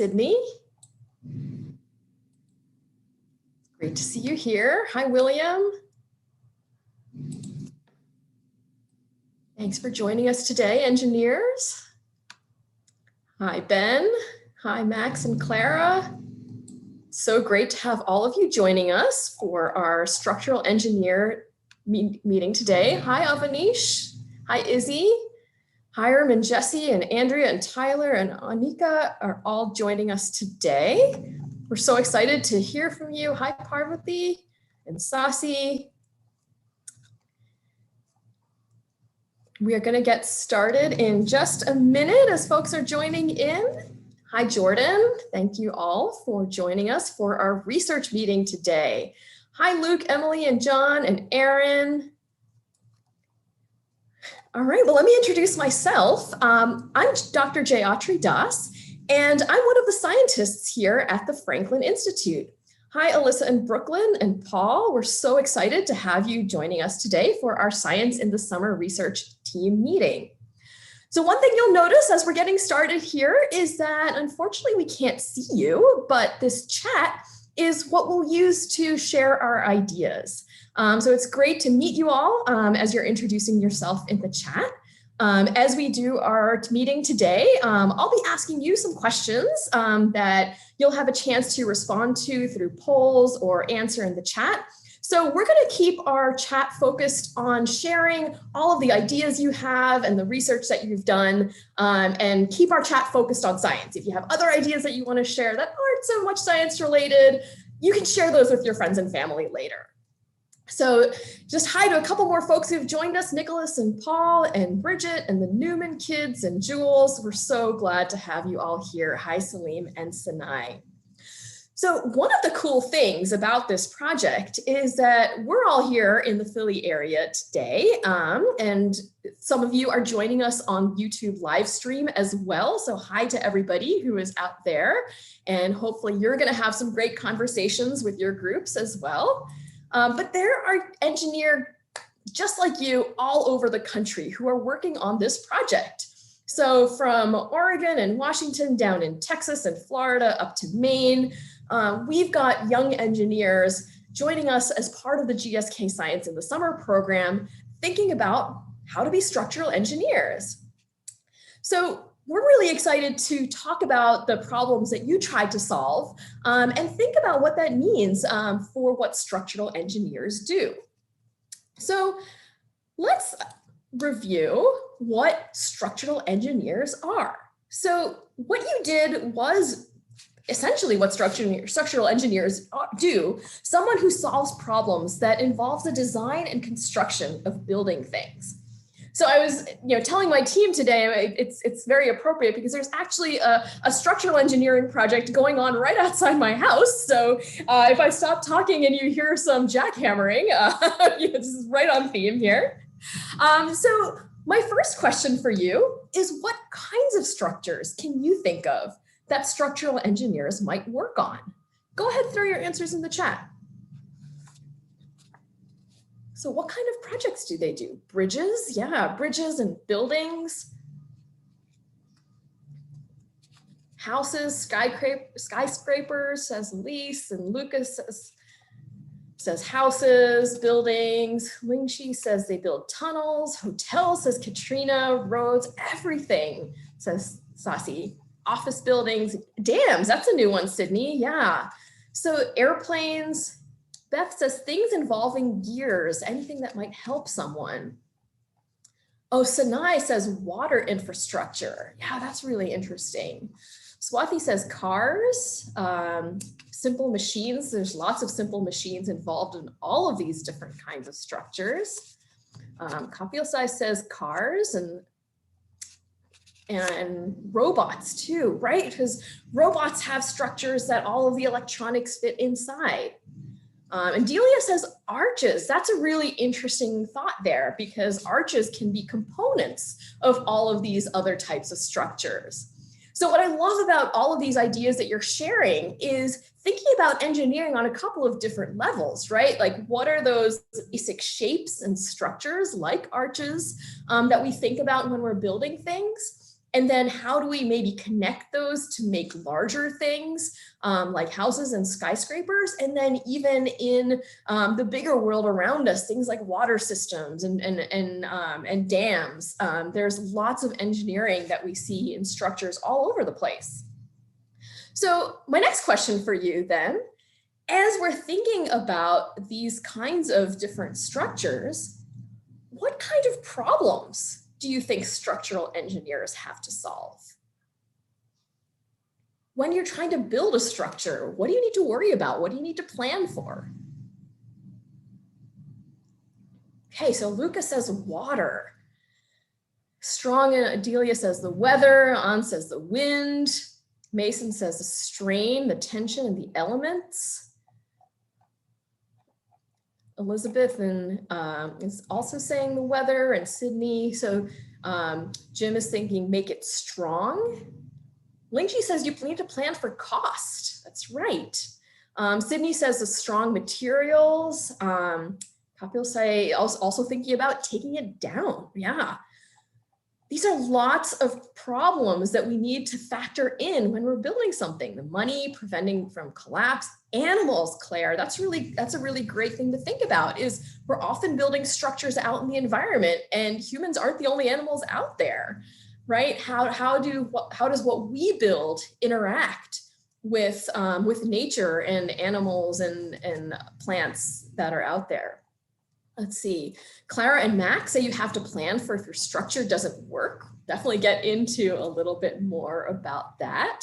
Sydney. Great to see you here. Hi, William. Thanks for joining us today, engineers. Hi, Ben. Hi, Max and Clara. So great to have all of you joining us for our structural engineer meeting today. Hi, Avanish. Hi, Izzy. Hiram and Jesse and Andrea and Tyler and Anika are all joining us today. We're so excited to hear from you. Hi, Parvati and Sasi. We are going to get started in just a minute as folks are joining in. Hi, Jordan. Thank you all for joining us for our research meeting today. Hi, Luke, Emily, and John, and Aaron. All right, well, let me introduce myself. I'm Dr. Jayatri Das, and I'm one of the scientists here at the Franklin Institute. Hi, Alyssa and Brooklyn and Paul. We're so excited to have you joining us today for our Science in the Summer research team meeting. So one thing you'll notice as we're getting started here is that unfortunately we can't see you, but this chat is what we'll use to share our ideas. So it's great to meet you all as you're introducing yourself in the chat. As we do our meeting today, I'll be asking you some questions that you'll have a chance to respond to through polls or answer in the chat. So we're going to keep our chat focused on sharing all of the ideas you have and the research that you've done, and keep our chat focused on science. If you have other ideas that you want to share that aren't so much science related, you can share those with your friends and family later. So just hi to a couple more folks who've joined us, Nicholas and Paul and Bridget and the Newman kids and Jules. We're so glad to have you all here. Hi, Salim and Sinai. So one of the cool things about this project is that we're all here in the Philly area today, and some of you are joining us on YouTube live stream as well. So hi to everybody who is out there, and hopefully you're going to have some great conversations with your groups as well. But there are engineers just like you all over the country who are working on this project. So from Oregon and Washington down in Texas and Florida up to Maine, we've got young engineers joining us as part of the GSK Science in the Summer program, thinking about how to be structural engineers. So we're really excited to talk about the problems that you tried to solve and think about what that means for what structural engineers do. So let's review what structural engineers are. So what you did was essentially what structural engineers do, someone who solves problems that involves the design and construction of building things. So I was, telling my team today, it's very appropriate because there's actually a structural engineering project going on right outside my house. So if I stop talking and you hear some jackhammering, this is right on theme here. So my first question for you is, what kinds of structures can you think of that structural engineers might work on? Go ahead, throw your answers in the chat. So what kind of projects do they do? Bridges? Yeah, bridges and buildings. Houses, skyscrapers, says Lise, and Lucas says houses, buildings. Lingxi says they build tunnels. Hotels, says Katrina. Roads, everything, says Sasi. Office buildings, dams, that's a new one, Sydney, yeah. So airplanes. Beth says things involving gears, anything that might help someone. Oh, Sanai says water infrastructure. Yeah, that's really interesting. Swathi says cars, simple machines. There's lots of simple machines involved in all of these different kinds of structures. Kapil Sai says cars and robots too, right? Because robots have structures that all of the electronics fit inside. And Delia says arches. That's a really interesting thought there, because arches can be components of all of these other types of structures. So what I love about all of these ideas that you're sharing is thinking about engineering on a couple of different levels, right? Like, what are those basic shapes and structures like arches that we think about when we're building things? And then how do we maybe connect those to make larger things like houses and skyscrapers? And then even in the bigger world around us, things like water systems and dams. There's lots of engineering that we see in structures all over the place. So my next question for you then, as we're thinking about these kinds of different structures, what kind of problems do you think structural engineers have to solve? When you're trying to build a structure, what do you need to worry about? What do you need to plan for? Okay, so Luca says water. Strong and Adelia says the weather. An says the wind. Mason says the strain, the tension, and the elements. Elizabeth is also saying the weather, and Sydney. So Jim is thinking make it strong. Lingji says you need to plan for cost. That's right. Sydney says the strong materials. Kapil say also thinking about taking it down. Yeah. These are lots of problems that we need to factor in when we're building something. The money, preventing from collapse, animals, Claire, that's a really great thing to think about, is we're often building structures out in the environment and humans aren't the only animals out there, right? How does what we build interact with nature and animals and plants that are out there? Let's see, Clara and Max say you have to plan for if your structure doesn't work. Definitely get into a little bit more about that.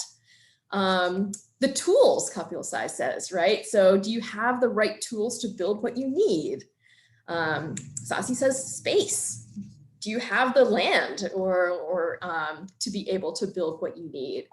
The tools, Kapil Sai says, right? So do you have the right tools to build what you need? Sasi says space. Do you have the land or to be able to build what you need?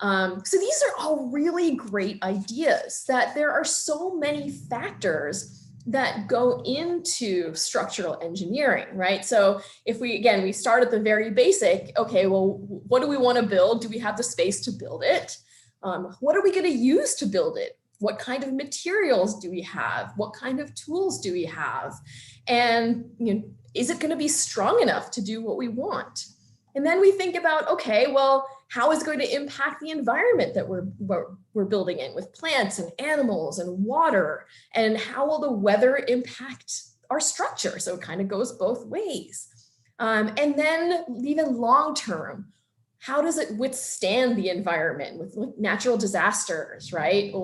So these are all really great ideas, that there are so many factors that go into structural engineering, right? So if we start at the very basic, okay, well, what do we want to build? Do we have the space to build it? What are we going to use to build it? What kind of materials do we have? What kind of tools do we have? And is it going to be strong enough to do what we want? And then we think about, okay, well, how is it going to impact the environment that we're building in with plants and animals and water? And how will the weather impact our structure? So it kind of goes both ways. And then even long term, how does it withstand the environment with natural disasters, right?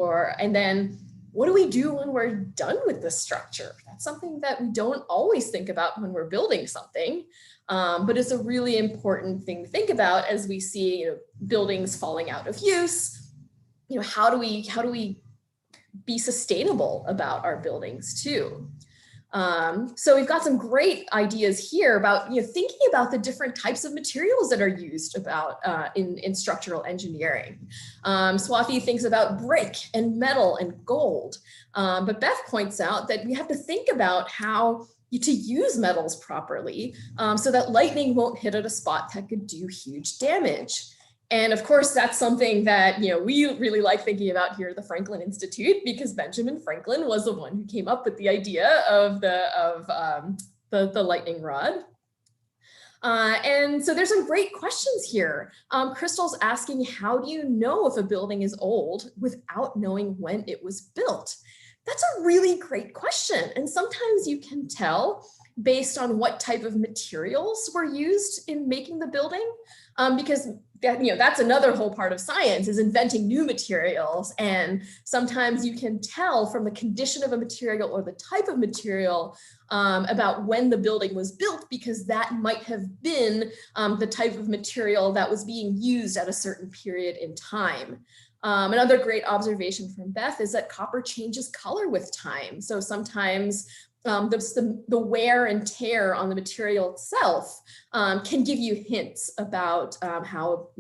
And then what do we do when we're done with the structure? That's something that we don't always think about when we're building something. But it's a really important thing to think about as we see buildings falling out of use. How do we be sustainable about our buildings too? So we've got some great ideas here about thinking about the different types of materials that are used in structural engineering. Swathi thinks about brick and metal and gold, but Beth points out that we have to think about how to use metals properly so that lightning won't hit at a spot that could do huge damage. And of course, that's something that we really like thinking about here at the Franklin Institute, because Benjamin Franklin was the one who came up with the idea of the lightning rod. And so there's some great questions here. Crystal's asking, how do you know if a building is old without knowing when it was built? That's a really great question. And sometimes you can tell based on what type of materials were used in making the building, because that's another whole part of science, is inventing new materials. And sometimes you can tell from the condition of a material or the type of material about when the building was built, because that might have been the type of material that was being used at a certain period in time. Another great observation from Beth is that copper changes color with time. So sometimes the wear and tear on the material itself can give you hints about how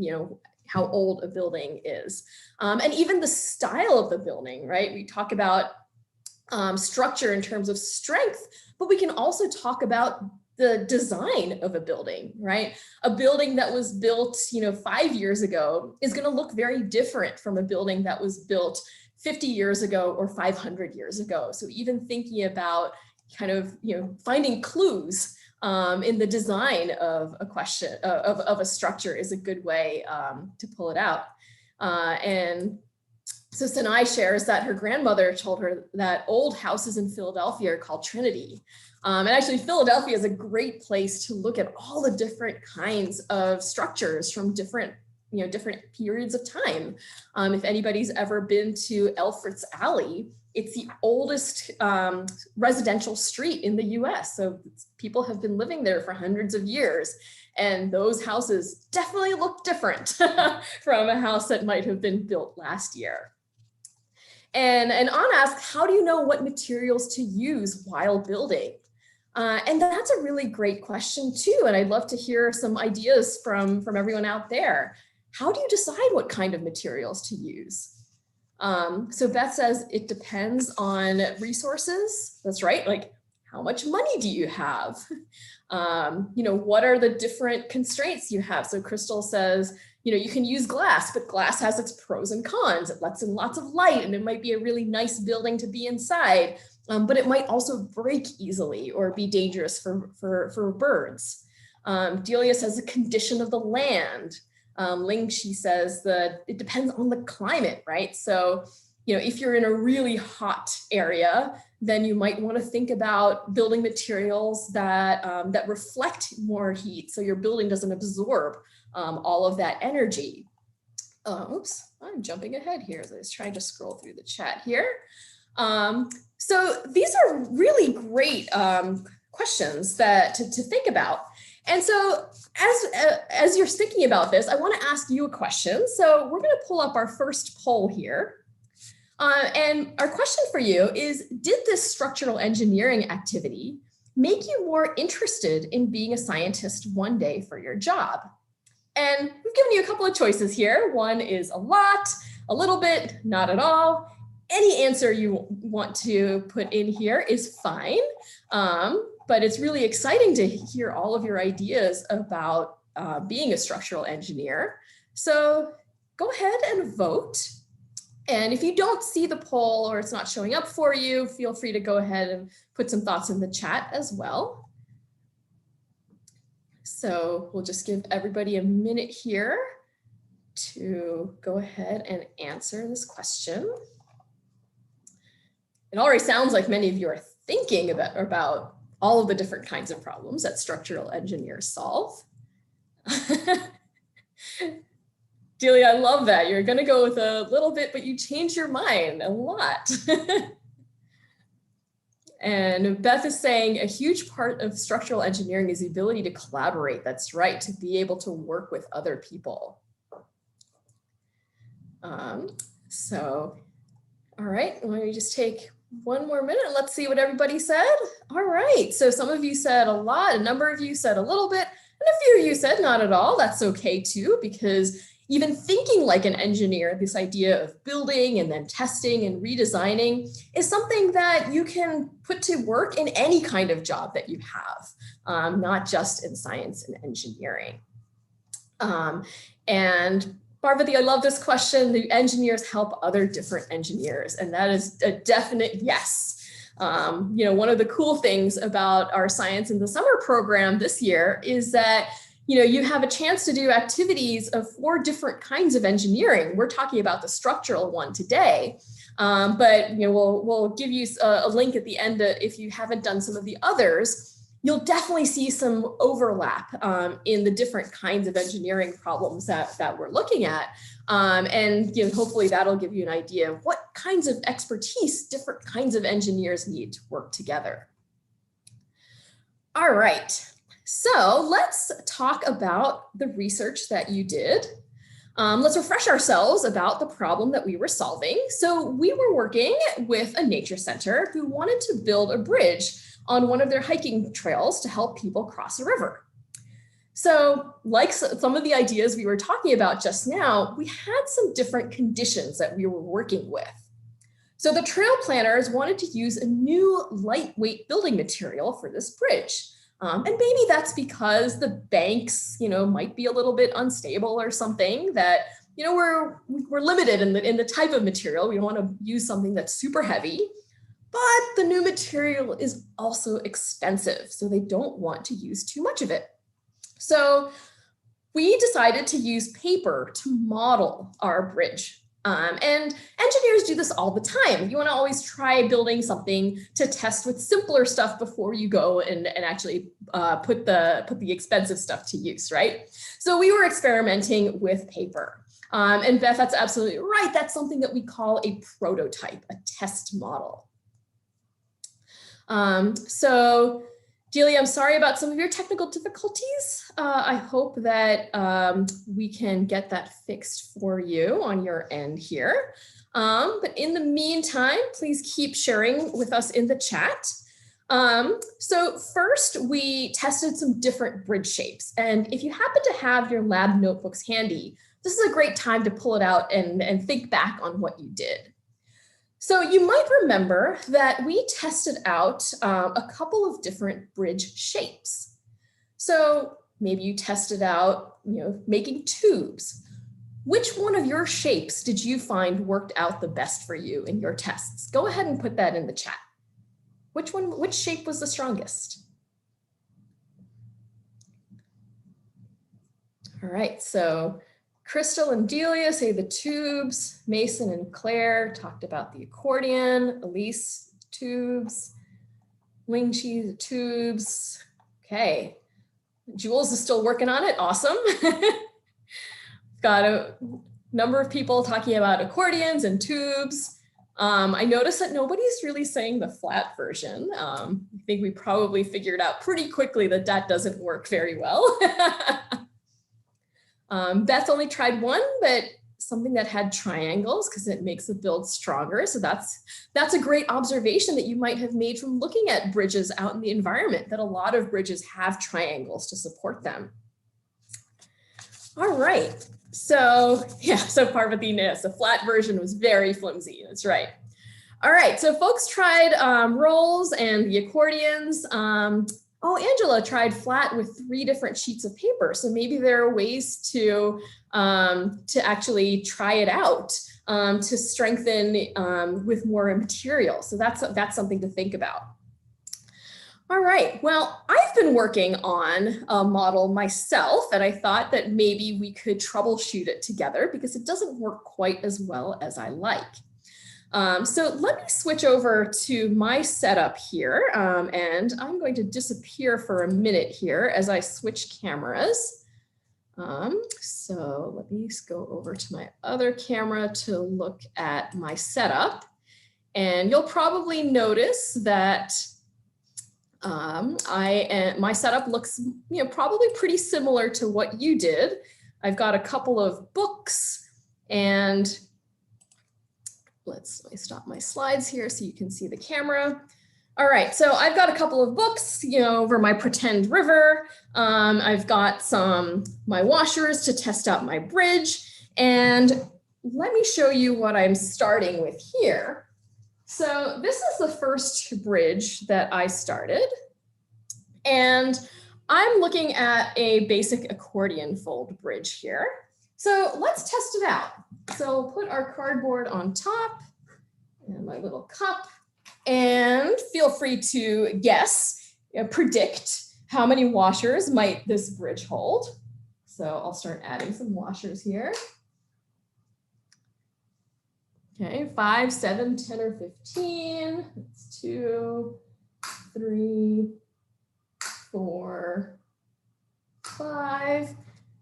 old a building is. And even the style of the building, right? We talk about structure in terms of strength, but we can also talk about the design of a building, right? A building that was built 5 years ago is going to look very different from a building that was built 50 years ago or 500 years ago. So even thinking about kind of finding clues in the design of a question of a structure is a good way to pull it out. And so Sinai shares that her grandmother told her that old houses in Philadelphia are called Trinity. And actually Philadelphia is a great place to look at all the different kinds of structures from different periods of time. If anybody's ever been to Elfreth's Alley, it's the oldest residential street in the US. So people have been living there for hundreds of years. And those houses definitely look different from a house that might have been built last year. And Anna asks, how do you know what materials to use while building? And that's a really great question too. And I'd love to hear some ideas from everyone out there. How do you decide what kind of materials to use? So Beth says it depends on resources. That's right. Like, how much money do you have? What are the different constraints you have? So Crystal says, you can use glass, but glass has its pros and cons. It lets in lots of light and it might be a really nice building to be inside, but it might also break easily or be dangerous for birds. Delia says the condition of the land. Ling, she says that it depends on the climate, right? So, if you're in a really hot area, then you might want to think about building materials that reflect more heat, so your building doesn't absorb all of that energy. Oops, I'm jumping ahead here. I was trying to scroll through the chat here. So these are really great questions to think about. And so as you're thinking about this, I want to ask you a question. So we're going to pull up our first poll here. And our question for you is, did this structural engineering activity make you more interested in being a scientist one day for your job? And we've given you a couple of choices here. One is a lot, a little bit, not at all. Any answer you want to put in here is fine. But it's really exciting to hear all of your ideas about being a structural engineer. So go ahead and vote. And if you don't see the poll or it's not showing up for you, feel free to go ahead and put some thoughts in the chat as well. So we'll just give everybody a minute here to go ahead and answer this question. It already sounds like many of you are thinking about all of the different kinds of problems that structural engineers solve. Delia, I love that. You're going to go with a little bit, but you change your mind a lot. And Beth is saying a huge part of structural engineering is the ability to collaborate. That's right, to be able to work with other people. All right, let me just take one more minute and let's see what everybody said. All right, so some of you said a lot, a number of you said a little bit, and a few of you said not at all. That's okay too, because even thinking like an engineer, this idea of building and then testing and redesigning is something that you can put to work in any kind of job that you have, not just in science and engineering. And Parvati, I love this question. The engineers help other different engineers, and that is a definite yes. One of the cool things about our Science in the Summer program this year is that you have a chance to do activities of 4 different kinds of engineering. We're talking about the structural one today, but we'll give you a link at the end if you haven't done some of the others. You'll definitely see some overlap in the different kinds of engineering problems that we're looking at. And hopefully that'll give you an idea of what kinds of expertise different kinds of engineers need to work together. All right. So let's talk about the research that you did. Let's refresh ourselves about the problem that we were solving. So we were working with a nature center who wanted to build a bridge on one of their hiking trails to help people cross a river. So like some of the ideas we were talking about just now, we had some different conditions that we were working with. So the trail planners wanted to use a new lightweight building material for this bridge. And maybe that's because the banks, might be a little bit unstable or something that, we're limited in the type of material. We don't want to use something that's super heavy, but the new material is also expensive, so they don't want to use too much of it. So we decided to use paper to model our bridge. And engineers do this all the time. You want to always try building something to test with simpler stuff before you go and actually put the expensive stuff to use, right? So we were experimenting with paper. And Beth, that's absolutely right. That's something that we call a prototype, a test model. So Delia, I'm sorry about some of your technical difficulties. I hope that we can get that fixed for you on your end here. But in the meantime, please keep sharing with us in the chat. So first, we tested some different bridge shapes. And if you happen to have your lab notebooks handy, this is a great time to pull it out and think back on what you did. So you might remember that we tested out a couple of different bridge shapes. So maybe you tested out, making tubes. Which one of your shapes did you find worked out the best for you in your tests? Go ahead and put that in the chat. Which shape was the strongest? All right, so Crystal and Delia say the tubes. Mason and Claire talked about the accordion. Elise, tubes. Lingqi, the tubes. Okay. Jules is still working on it. Awesome. Got a number of people talking about accordions and tubes. I noticed that nobody's really saying the flat version. I think we probably figured out pretty quickly that that doesn't work very well. Beth only tried one, but something that had triangles because it makes the build stronger. So that's a great observation that you might have made from looking at bridges out in the environment, that a lot of bridges have triangles to support them. All right, so yeah, so Parvati, yes, the flat version was very flimsy, that's right. All right, so folks tried rolls and the accordions. Oh, Angela tried flat with 3 different sheets of paper. So maybe there are ways to actually try it out, to strengthen with more material. So that's something to think about. All right, well, I've been working on a model myself, and I thought that maybe we could troubleshoot it together because it doesn't work quite as well as I like. So let me switch over to my setup here, and I'm going to disappear for a minute here as I switch cameras. So let me go over to my other camera to look at my setup. And you'll probably notice that my setup looks probably pretty similar to what you did. I've got a couple of books, and let me stop my slides here so you can see the camera. All right, so I've got a couple of books, over my pretend river. I've got my washers to test out my bridge. And let me show you what I'm starting with here. So this is the first bridge that I started. And I'm looking at a basic accordion fold bridge here. So let's test it out. So we'll put our cardboard on top and my little cup, and feel free to guess, predict how many washers might this bridge hold. So I'll start adding some washers here. Okay, 5, 7, 10, or 15. That's 2, 3, 4, 5.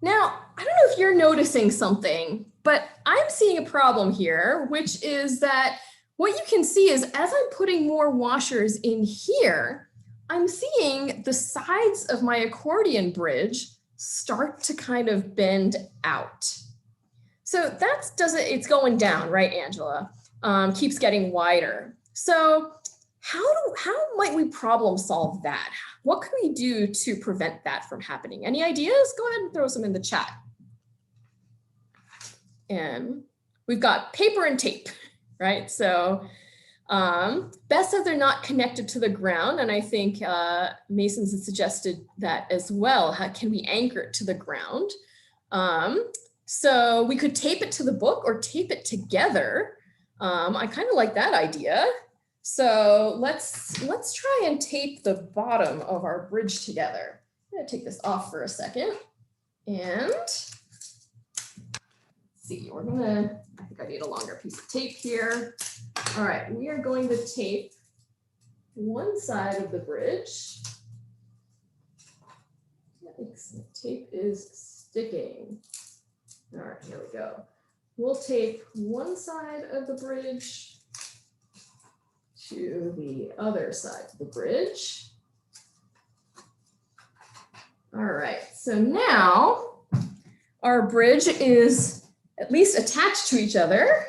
Now, I don't know if you're noticing something, but I'm seeing a problem here, which is that what you can see is as I'm putting more washers in here, I'm seeing the sides of my accordion bridge start to kind of bend out. So it's going down, right, Angela? Keeps getting wider. So how might we problem solve that? What can we do to prevent that from happening? Any ideas? Go ahead and throw some in the chat. And we've got paper and tape, right? So Beth said they're not connected to the ground, and I think Mason's had suggested that as well. How can we anchor it to the ground? So we could tape it to the book or tape it together. I kind of like that idea. So let's try and tape the bottom of our bridge together. I'm gonna take this off for a second and see, I think I need a longer piece of tape here. All right, we are going to tape one side of the bridge. Yikes, the tape is sticking. All right, here we go. We'll tape one side of the bridge to the other side of the bridge. All right, so now our bridge is at least attached to each other.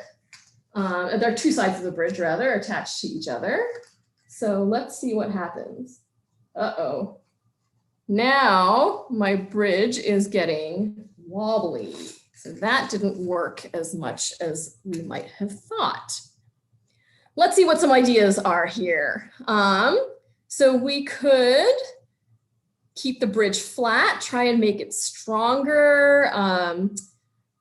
There are two sides of the bridge, rather, attached to each other. So let's see what happens. Uh-oh. Now my bridge is getting wobbly. So that didn't work as much as we might have thought. Let's see what some ideas are here. So we could keep the bridge flat, try and make it stronger.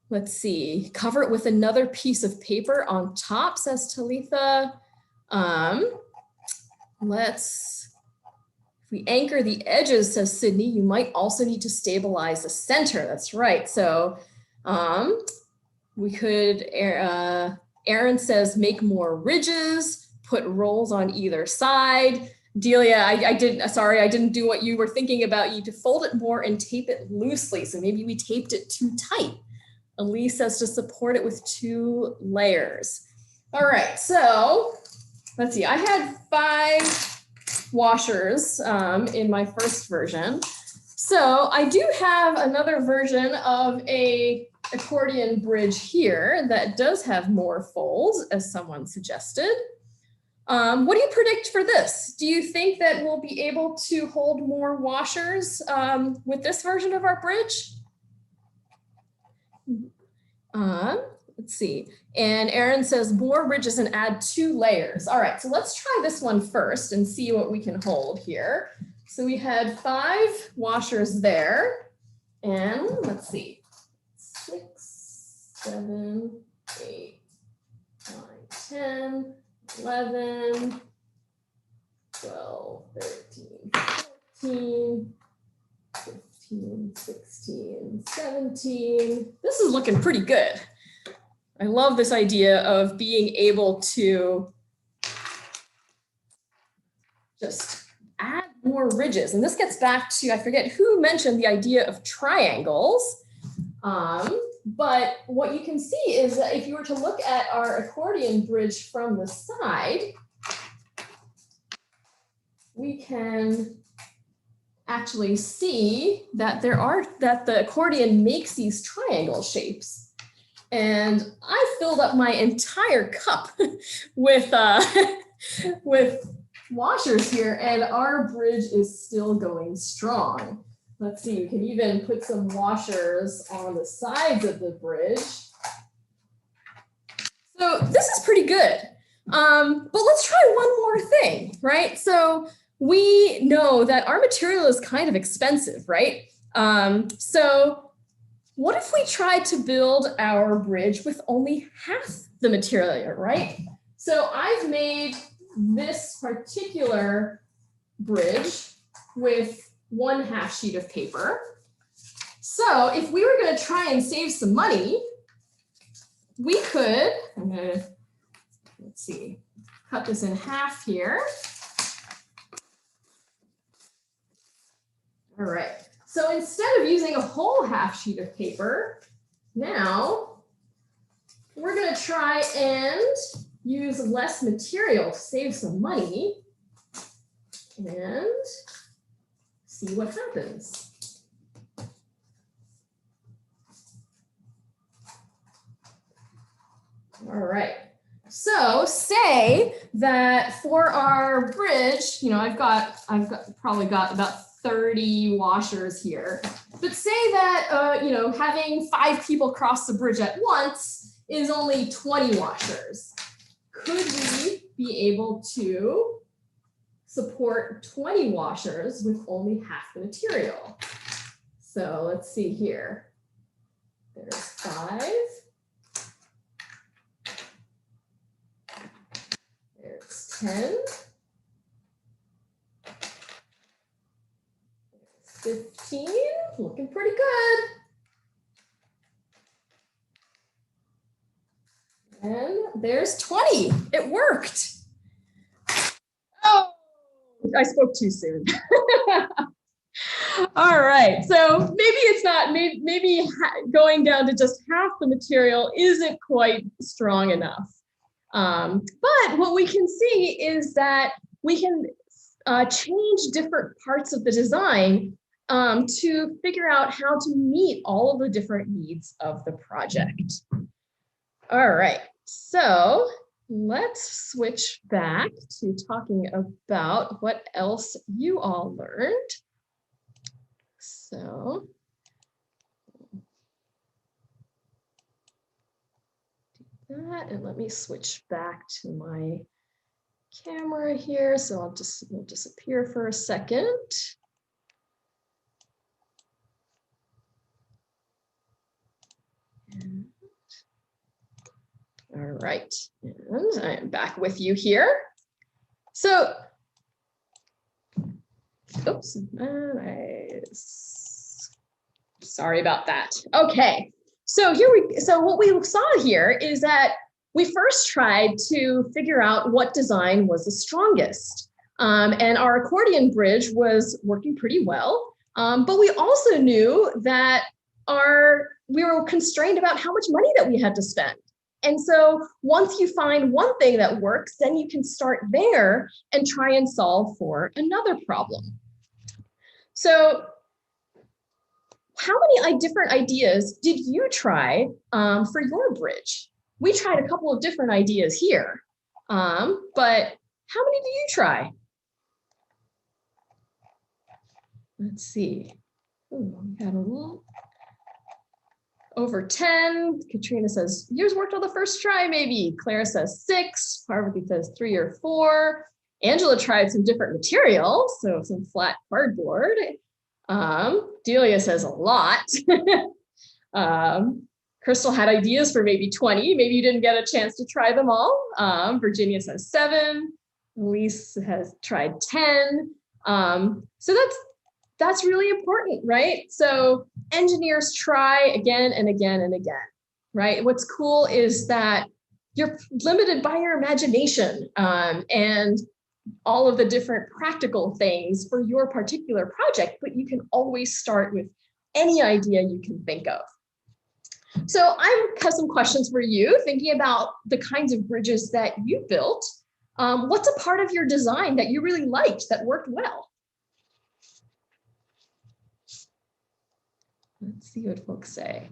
Let's see, cover it with another piece of paper on top, says Talitha. If we anchor the edges, says Sydney, you might also need to stabilize the center. That's right. So we could, Aaron says, make more ridges, put rolls on either side. Delia, I didn't do what you were thinking about. You need to fold it more and tape it loosely. So maybe we taped it too tight. Elise says to support it with 2 layers. All right, so let's see. I had 5 washers in my first version. So I do have another version of a accordion bridge here that does have more folds, as someone suggested. What do you predict for this? Do you think that we'll be able to hold more washers with this version of our bridge? Let's see. And Aaron says more ridges and add 2 layers. All right, so let's try this one first and see what we can hold here. So we had 5 washers there, and let's see, 6, 7, 8, 9, 10, 11, 12, 13, 14, 15, 16, 17. This is looking pretty good. I love this idea of being able to just add more ridges. And this gets back to, I forget who mentioned the idea of triangles. But what you can see is that if you were to look at our accordion bridge from the side, we can actually see that the accordion makes these triangle shapes. And I filled up my entire cup with washers here, and our bridge is still going strong. Let's see, we can even put some washers on the sides of the bridge. So this is pretty good. But let's try one more thing, right? So we know that our material is kind of expensive, right? So what if we tried to build our bridge with only half the material, right? So I've made this particular bridge with 1/2 sheet of paper. So if we were going to try and save some money, we could, let's see, cut this in half here. All right. So instead of using a whole 1/2 sheet of paper, now we're going to try and use less material to save some money and see what happens. All right. So say that for our bridge, I've probably got about 30 washers here. But say that, having 5 people cross the bridge at once is only 20 washers. Could we be able to support 20 washers with only half the material? So let's see here. There's 5. There's 10, 15, looking pretty good. And there's 20, it worked. Oh, I spoke too soon. All right, so maybe it's not, maybe going down to just half the material isn't quite strong enough. But what we can see is that we can change different parts of the design to figure out how to meet all of the different needs of the project. All right, so let's switch back to talking about what else you all learned. So do that, and let me switch back to my camera here. So we'll disappear for a second. And, all right, and I'm back with you here. So, oops, sorry about that. Okay, so what we saw here is that we first tried to figure out what design was the strongest. And our accordion bridge was working pretty well, but we also knew that we were constrained about how much money that we had to spend. And so once you find one thing that works, then you can start there and try and solve for another problem. So how many different ideas did you try for your bridge? We tried a couple of different ideas here, but how many do you try? Let's see. Ooh, we got a little over 10. Katrina says, yours worked on the first try, maybe. Clara says 6. Parvati says 3 or 4. Angela tried some different material, so some flat cardboard. Delia says a lot. Crystal had ideas for maybe 20. Maybe you didn't get a chance to try them all. Virginia says 7. Elise has tried 10. So that's really important, right? So engineers try again and again and again, right? What's cool is that you're limited by your imagination and all of the different practical things for your particular project, but you can always start with any idea you can think of. So I have some questions for you, thinking about the kinds of bridges that you built. What's a part of your design that you really liked that worked well? Let's see what folks say.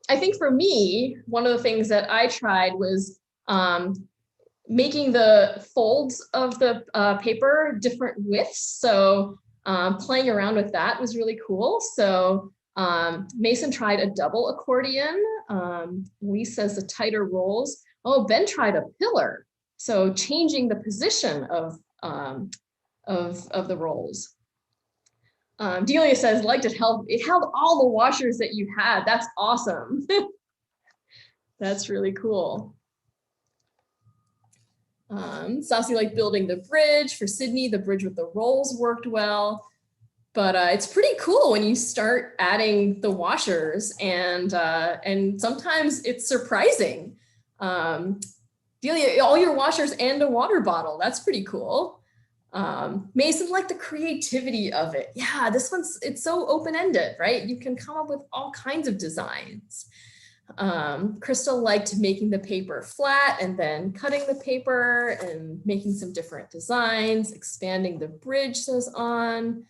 I think for me, one of the things that I tried was making the folds of the paper different widths. So playing around with that was really cool. So Mason tried a double accordion. Lee says the tighter rolls. Oh, Ben tried a pillar. So changing the position of the rolls. Delia says, liked it held all the washers that you had. That's awesome. That's really cool. Sassy liked building the bridge. For Sydney, the bridge with the rolls worked well. But it's pretty cool when you start adding the washers, and sometimes it's surprising. Delia, all your washers and a water bottle. That's pretty cool. Mason liked the creativity of it. Yeah, it's so open-ended, right? You can come up with all kinds of designs. Crystal liked making the paper flat and then cutting the paper and making some different designs, expanding the bridge, says on.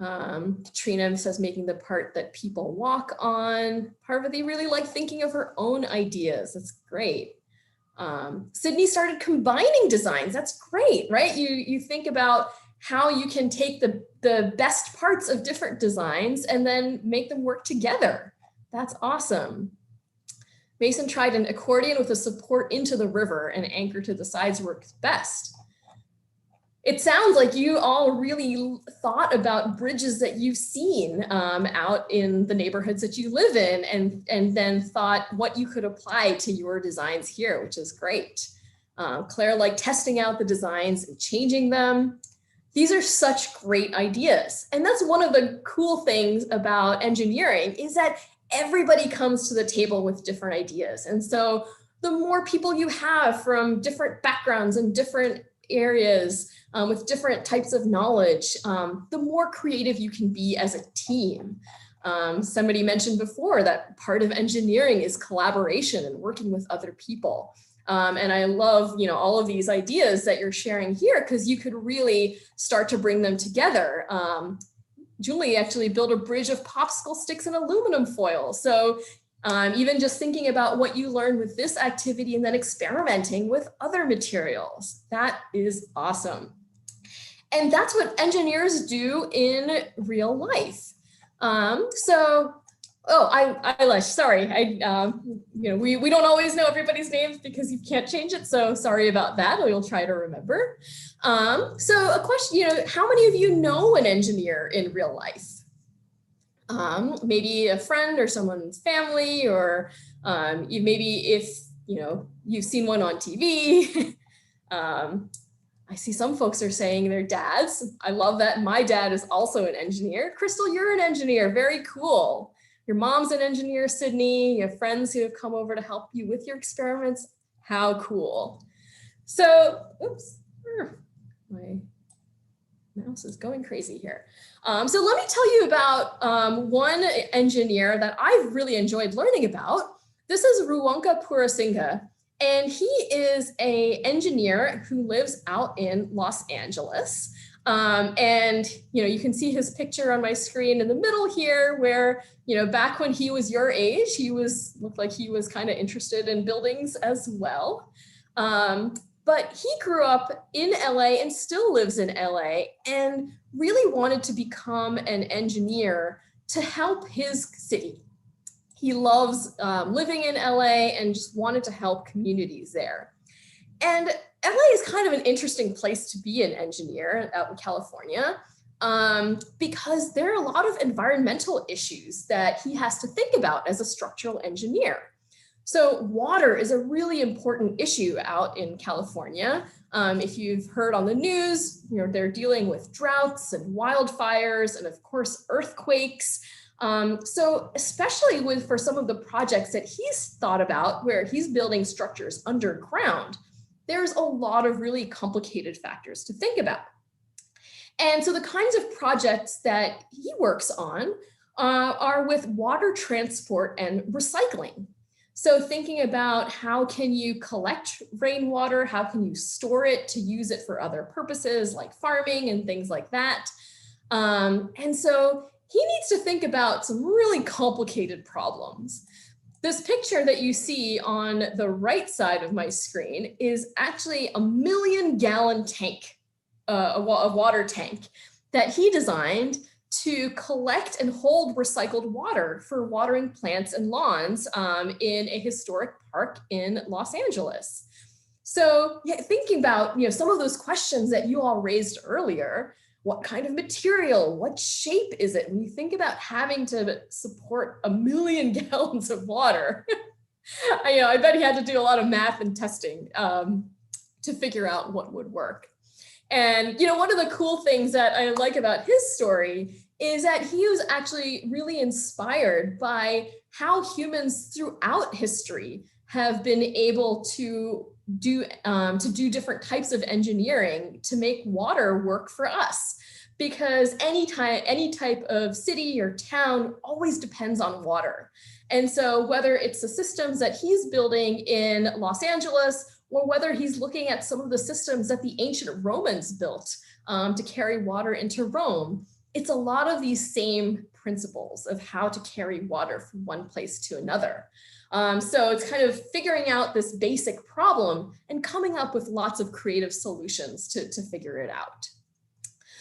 Katrina says making the part that people walk on. Parvati really liked thinking of her own ideas. That's great. Sydney started combining designs. That's great, right? You think about how you can take the best parts of different designs and then make them work together. That's awesome. Mason tried an accordion with a support into the river and anchor to the sides works best. It sounds like you all really thought about bridges that you've seen out in the neighborhoods that you live in, and then thought what you could apply to your designs here, which is great. Claire liked testing out the designs and changing them. These are such great ideas. And that's one of the cool things about engineering, is that everybody comes to the table with different ideas. And so the more people you have from different backgrounds and different areas with different types of knowledge, the more creative you can be as a team. Somebody mentioned before that part of engineering is collaboration and working with other people. And I love, all of these ideas that you're sharing here, because you could really start to bring them together. Julie actually built a bridge of popsicle sticks and aluminum foil. So even just thinking about what you learned with this activity and then experimenting with other materials, that is awesome. And that's what engineers do in real life. Eilish, sorry, we don't always know everybody's names because you can't change it, so sorry about that. We'll try to remember. So a question, how many of you know an engineer in real life? Maybe a friend or someone's family, or maybe if you've seen one on TV. I see some folks are saying their dads. I love that. My dad is also an engineer. Crystal, you're an engineer. Very cool. Your mom's an engineer, Sydney. You have friends who have come over to help you with your experiments. How cool. So, oops, my mouse is going crazy here. So let me tell you about one engineer that I've really enjoyed learning about. This is Ruwanka Purasinghe, and he is an engineer who lives out in Los Angeles. And you can see his picture on my screen in the middle here, where back when he was your age, looked like he was kind of interested in buildings as well. But he grew up in LA and still lives in LA, and really wanted to become an engineer to help his city. He loves living in LA and just wanted to help communities there. And LA is kind of an interesting place to be an engineer out in California, because there are a lot of environmental issues that he has to think about as a structural engineer. So water is a really important issue out in California. If you've heard on the news, they're dealing with droughts and wildfires and of course earthquakes. So especially for some of the projects that he's thought about, where he's building structures underground, there's a lot of really complicated factors to think about. And so the kinds of projects that he works on are with water transport and recycling. So thinking about how can you collect rainwater, how can you store it to use it for other purposes like farming and things like that. And so he needs to think about some really complicated problems. This picture that you see on the right side of my screen is actually a 1 million gallon tank, a water tank that he designed to collect and hold recycled water for watering plants and lawns in a historic park in Los Angeles. So thinking about some of those questions that you all raised earlier, what kind of material, what shape is it? When you think about having to support 1 million gallons of water, I bet he had to do a lot of math and testing to figure out what would work. And one of the cool things that I like about his story is that he was actually really inspired by how humans throughout history have been able to do different types of engineering to make water work for us. Because any type of city or town always depends on water. And so whether it's the systems that he's building in Los Angeles, or whether he's looking at some of the systems that the ancient Romans built to carry water into Rome, it's a lot of these same principles of how to carry water from one place to another. So it's kind of figuring out this basic problem and coming up with lots of creative solutions to figure it out.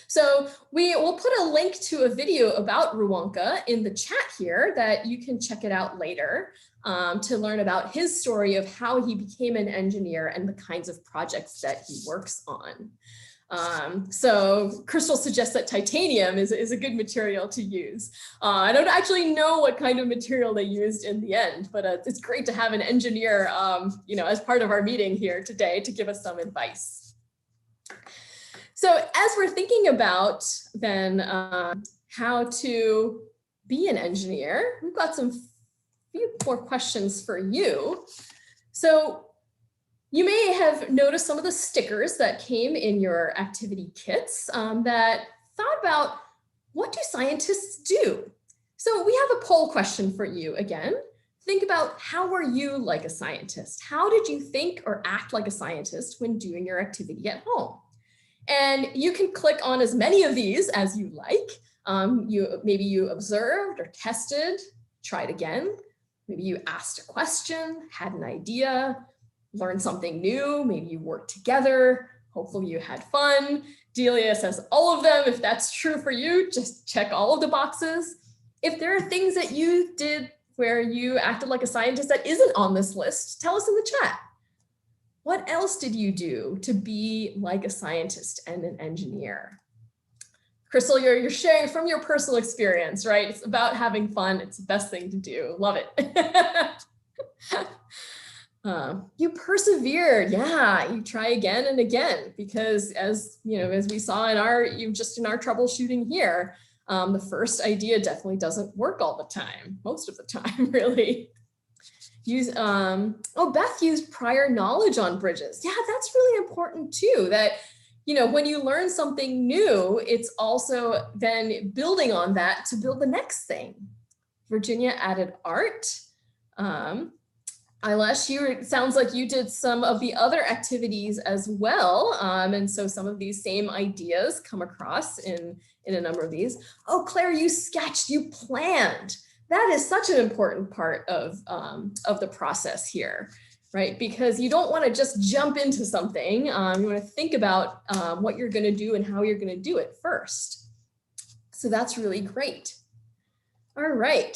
So we will put a link to a video about Ruwanka in the chat here that you can check it out later to learn about his story of how he became an engineer and the kinds of projects that he works on. So Crystal suggests that titanium is a good material to use. I don't actually know what kind of material they used in the end, but it's great to have an engineer, as part of our meeting here today to give us some advice. So as we're thinking about then how to be an engineer, we've got some few more questions for you. So you may have noticed some of the stickers that came in your activity kits that thought about, what do scientists do? So we have a poll question for you again. Think about, how were you like a scientist? How did you think or act like a scientist when doing your activity at home? And you can click on as many of these as you like. Maybe you observed or tested, tried again. Maybe you asked a question, had an idea, learned something new. Maybe you worked together. Hopefully you had fun. Delia says all of them. If that's true for you, just check all of the boxes. If there are things that you did where you acted like a scientist that isn't on this list, tell us in the chat. What else did you do to be like a scientist and an engineer? Crystal, you're sharing from your personal experience, right? It's about having fun. It's the best thing to do. Love it. You persevered. Yeah, you try again and again, because as we saw in our troubleshooting here, the first idea definitely doesn't work all the time, most of the time, really. Beth used prior knowledge on bridges. Yeah, that's really important too, that when you learn something new, it's also then building on that to build the next thing. Virginia added art. Ailesh, sounds like you did some of the other activities as well. And so some of these same ideas come across in a number of these. Oh, Claire, you sketched, you planned. That is such an important part of the process here, right? Because you don't want to just jump into something. You want to think about what you're going to do and how you're going to do it first. So that's really great. All right,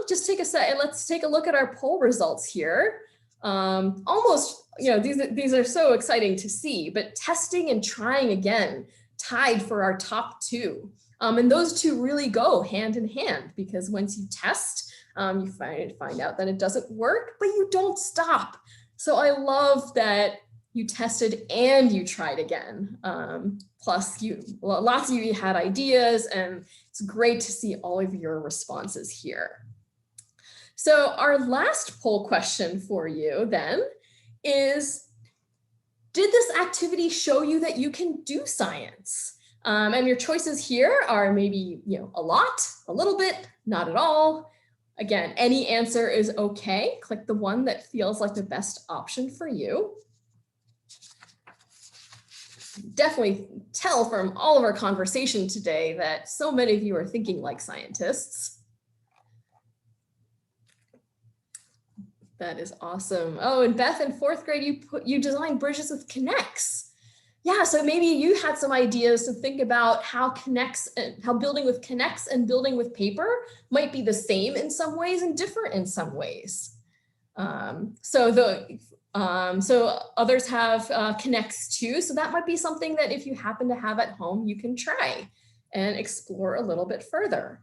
just take a second. Let's take a look at our poll results here. Almost, these are so exciting to see, but testing and trying again tied for our top two. And those two really go hand in hand, because once you test, you find out that it doesn't work, but you don't stop. So I love that you tested and you tried again. Plus, lots of you had ideas, and it's great to see all of your responses here. So our last poll question for you then is, did this activity show you that you can do science? And your choices here are maybe a lot, a little bit, not at all. Again, any answer is okay. Click the one that feels like the best option for you. Definitely tell from all of our conversation today that so many of you are thinking like scientists. That is awesome. Oh, and Beth, in 4th grade, you designed bridges with connects. Yeah, so maybe you had some ideas to think about how building with connects and building with paper might be the same in some ways and different in some ways. So others have connects too. So that might be something that if you happen to have at home, you can try and explore a little bit further.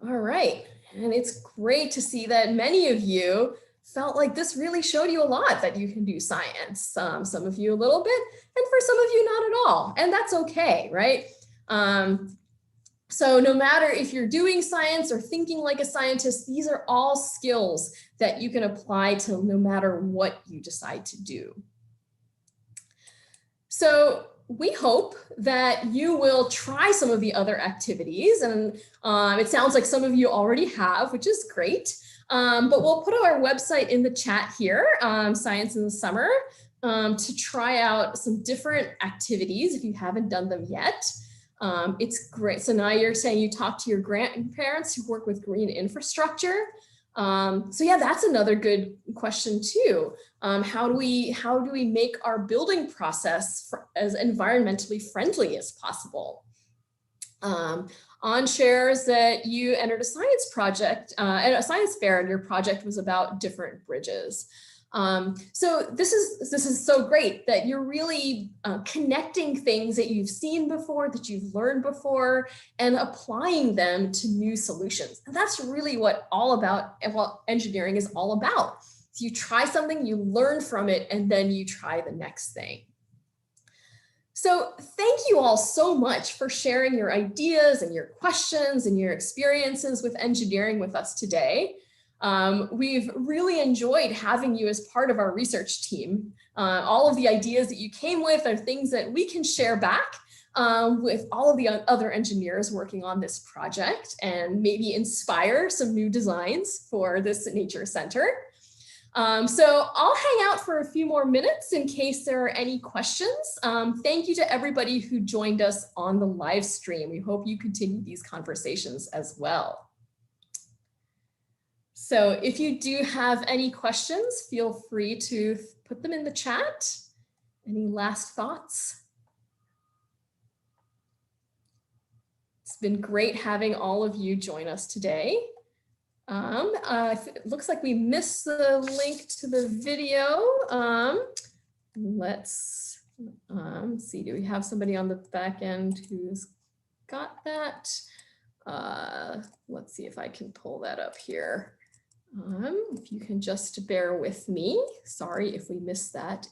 All right, and it's great to see that many of you felt like this really showed you a lot, that you can do science. Some of you a little bit, and for some of you not at all, and that's okay, right? So no matter if you're doing science or thinking like a scientist, these are all skills that you can apply to no matter what you decide to do. So we hope that you will try some of the other activities, and it sounds like some of you already have, which is great. But we'll put our website in the chat here, Science in the Summer, to try out some different activities if you haven't done them yet. It's great. So now you're saying you talk to your grandparents who work with green infrastructure. So yeah, that's another good question too. How do we make our building process as environmentally friendly as possible? On shares that you entered a science project at a science fair, and your project was about different bridges. So this is so great that you're really connecting things that you've seen before, that you've learned before, and applying them to new solutions. And that's really what engineering is all about. So you try something, you learn from it, and then you try the next thing. So thank you all so much for sharing your ideas and your questions and your experiences with engineering with us today. We've really enjoyed having you as part of our research team. All of the ideas that you came with are things that we can share back with all of the other engineers working on this project and maybe inspire some new designs for this nature center. So I'll hang out for a few more minutes in case there are any questions. Thank you to everybody who joined us on the live stream. We hope you continue these conversations as well. So if you do have any questions, feel free to put them in the chat. Any last thoughts? It's been great having all of you join us today. It looks like we missed the link to the video. Let's see, do we have somebody on the back end who's got that? Let's see if I can pull that up here. If you can just bear with me. Sorry if we missed that